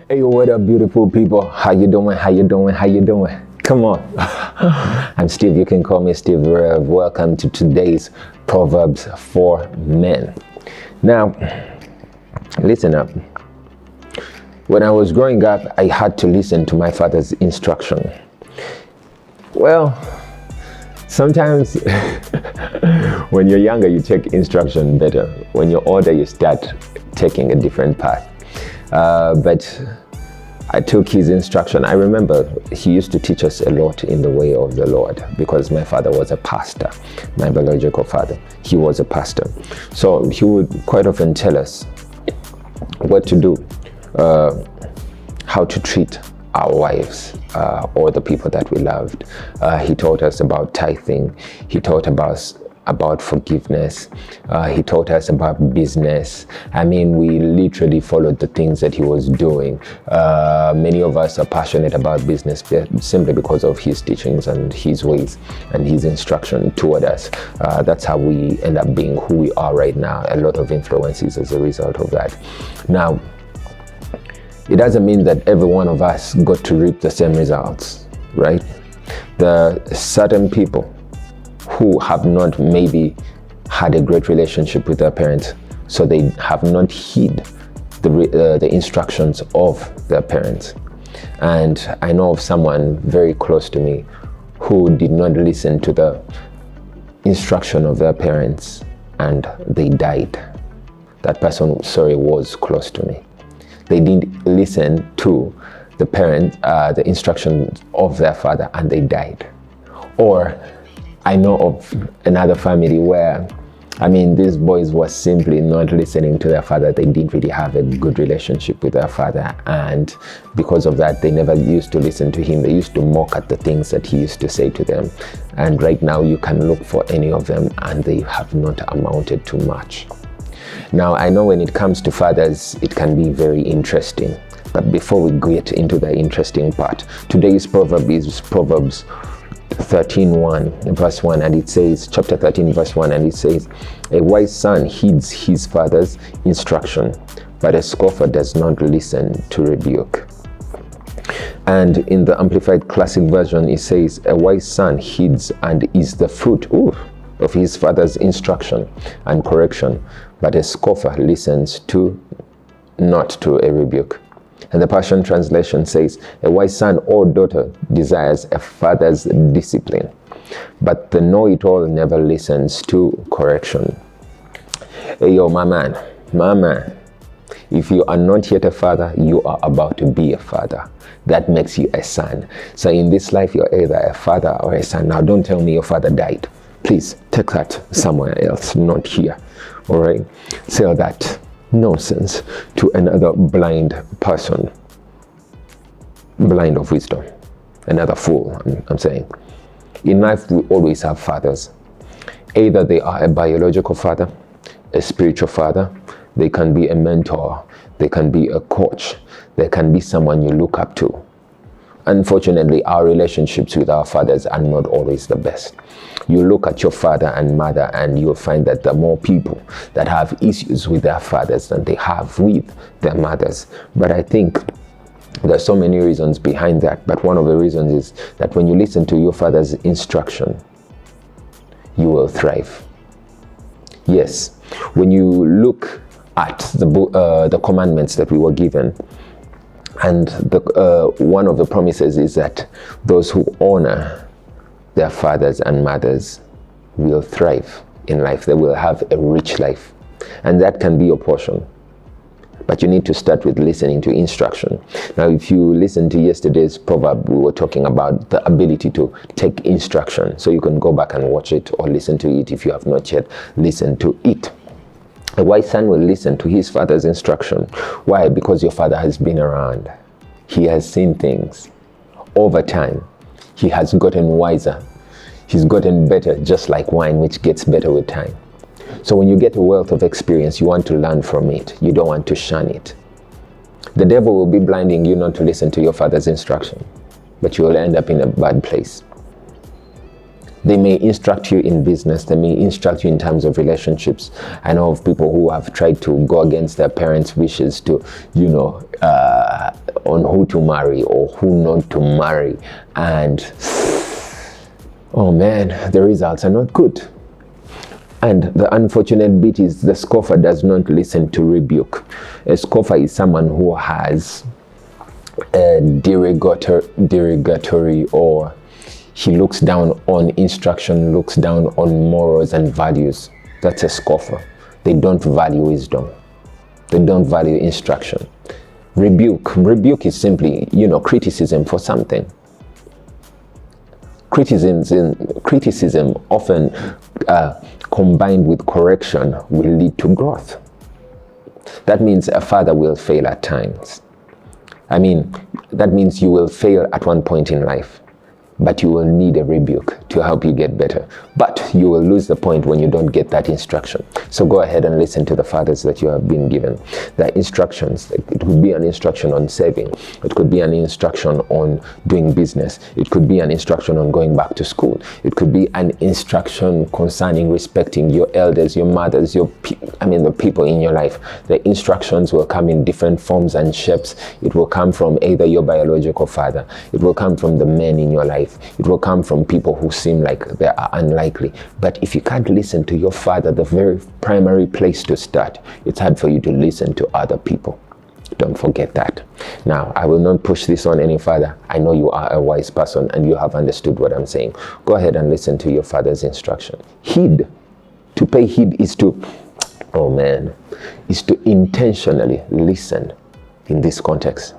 Hey, what up, beautiful people? How you doing? How you doing? How you doing? Come on. I'm Steve. You can call me Steve. Welcome to today's Proverbs for Men. Now, listen up. When I was growing up, I had to listen to my father's instruction. Well, sometimes when you're younger, you take instruction better. When you're older, you start taking a different path. But I took his instruction. I remember he used to teach us a lot in the way of the Lord because my father was a pastor, my biological father. He was a pastor. So he would quite often tell us what to do, how to treat our wives or the people that we loved. He taught us about tithing. He taught about forgiveness. He taught us about business. I mean, we literally followed the things that he was doing. Many of us are passionate about business simply because of his teachings and his ways and his instruction toward us. That's how we end up being who we are right now. A lot of influences as a result of that. Now, it doesn't mean that every one of us got to reap the same results, right? There are certain people who have not maybe had a great relationship with their parents, so they have not heed the instructions of their parents. And I know of someone very close to me who did not listen to the instruction of their parents and they died. That person, was close to me. They didn't listen to the instructions of their father and they died. Or I know of another family where, these boys were simply not listening to their father. They didn't really have a good relationship with their father. And because of that, they never used to listen to him. They used to mock at the things that he used to say to them. And right now you can look for any of them and they have not amounted to much. Now, I know when it comes to fathers, it can be very interesting. But before we get into the interesting part, today's proverb is Proverbs 13:1 verse 1, and it says, chapter 13 verse 1, and it says, a wise son heeds his father's instruction, but a scoffer does not listen to rebuke. And in the Amplified Classic Version, it says, a wise son heeds and is the fruit of his father's instruction and correction, but a scoffer listens not to a rebuke. And the Passion Translation says, a wise son or daughter desires a father's discipline, but the know-it-all never listens to correction. Hey, yo, my man, if you are not yet a father, you are about to be a father. That makes you a son. So in this life, you're either a father or a son. Now, don't tell me your father died. Please take that somewhere else, not here. All right? Sell that nonsense to another blind person, blind of wisdom, another fool. I'm saying in life we always have fathers. Either they are a biological father, a spiritual father, they can be a mentor, they can be a coach, they can be someone you look up to. Unfortunately, our relationships with our fathers are not always the best. You look at your father and mother and you'll find that there are more people that have issues with their fathers than they have with their mothers. But I think there's so many reasons behind that. But one of the reasons is that when you listen to your father's instruction, you will thrive. Yes, when you look at the commandments that we were given, and one of the promises is that those who honor their fathers and mothers will thrive in life. They will have a rich life. And that can be your portion. But you need to start with listening to instruction. Now, if you listen to yesterday's proverb, we were talking about the ability to take instruction. So you can go back and watch it or listen to it if you have not yet listened to it. A wise son will listen to his father's instruction. Why? Because your father has been around. He has seen things. Over time, he has gotten wiser. He's gotten better, just like wine, which gets better with time. So when you get a wealth of experience, you want to learn from it. You don't want to shun it. The devil will be blinding you not to listen to your father's instruction, but you will end up in a bad place. They may instruct you in business. They may instruct you in terms of relationships. I know of people who have tried to go against their parents' wishes to, on who to marry or who not to marry. And oh man, the results are not good. And the unfortunate bit is the scoffer does not listen to rebuke. A scoffer is someone who has a derogatory, or he looks down on instruction, looks down on morals and values. That's a scoffer. They don't value wisdom. They don't value instruction. Rebuke is simply, criticism for something. Criticism often combined with correction will lead to growth. That means a father will fail at times. That means you will fail at one point in life, but you will need a rebuke to help you get better. But you will lose the point when you don't get that instruction. So go ahead and listen to the fathers that you have been given. The instructions, it could be an instruction on saving. It could be an instruction on doing business. It could be an instruction on going back to school. It could be an instruction concerning respecting your elders, your mothers, the people in your life. The instructions will come in different forms and shapes. It will come from either your biological father. It will come from the men in your life. It will come from people who seem like they are unlikely. But if you can't listen to your father, the very primary place to start, it's hard for you to listen to other people. Don't forget that. Now, I will not push this on any further. I know you are a wise person and you have understood what I'm saying. Go ahead and listen to your father's instruction. Heed. To pay heed is to intentionally listen in this context.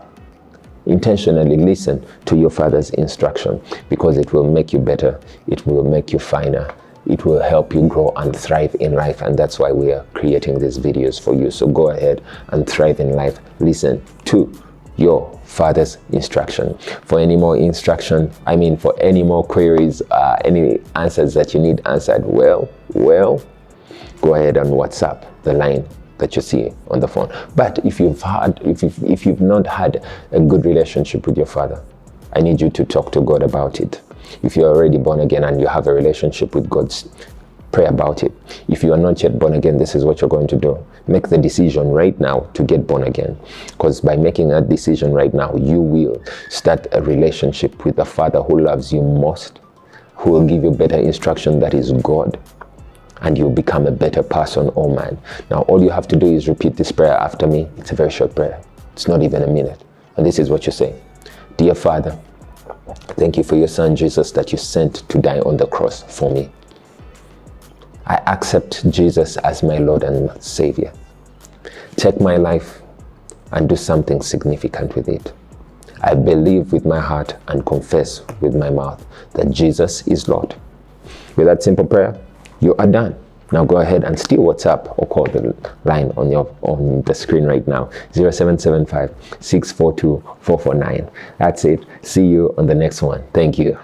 Intentionally listen to your father's instruction, because it will make you better. It will make you finer. It will help you grow and thrive in life. And that's why we are creating these videos for you. So go ahead and thrive in life. Listen to your father's instruction. For any more instruction, for any more queries, any answers that you need answered, well, go ahead and WhatsApp the line that you see on the phone. But if you've not had a good relationship with your father, I need you to talk to God about it. If you're already born again and you have a relationship with God, pray about it. If you are not yet born again, this is what you're going to do. Make the decision right now to get born again. Because by making that decision right now, you will start a relationship with the Father who loves you most, who will give you better instruction, that is God. And you'll become a better person, oh man. Now, all you have to do is repeat this prayer after me. It's a very short prayer. It's not even a minute. And this is what you say. Dear Father, thank you for your son, Jesus, that you sent to die on the cross for me. I accept Jesus as my Lord and Savior. Take my life and do something significant with it. I believe with my heart and confess with my mouth that Jesus is Lord. With that simple prayer, you are done. Now go ahead and still WhatsApp or call the line on the screen right now, 0775 642 449. That's it. See you on the next one. Thank you.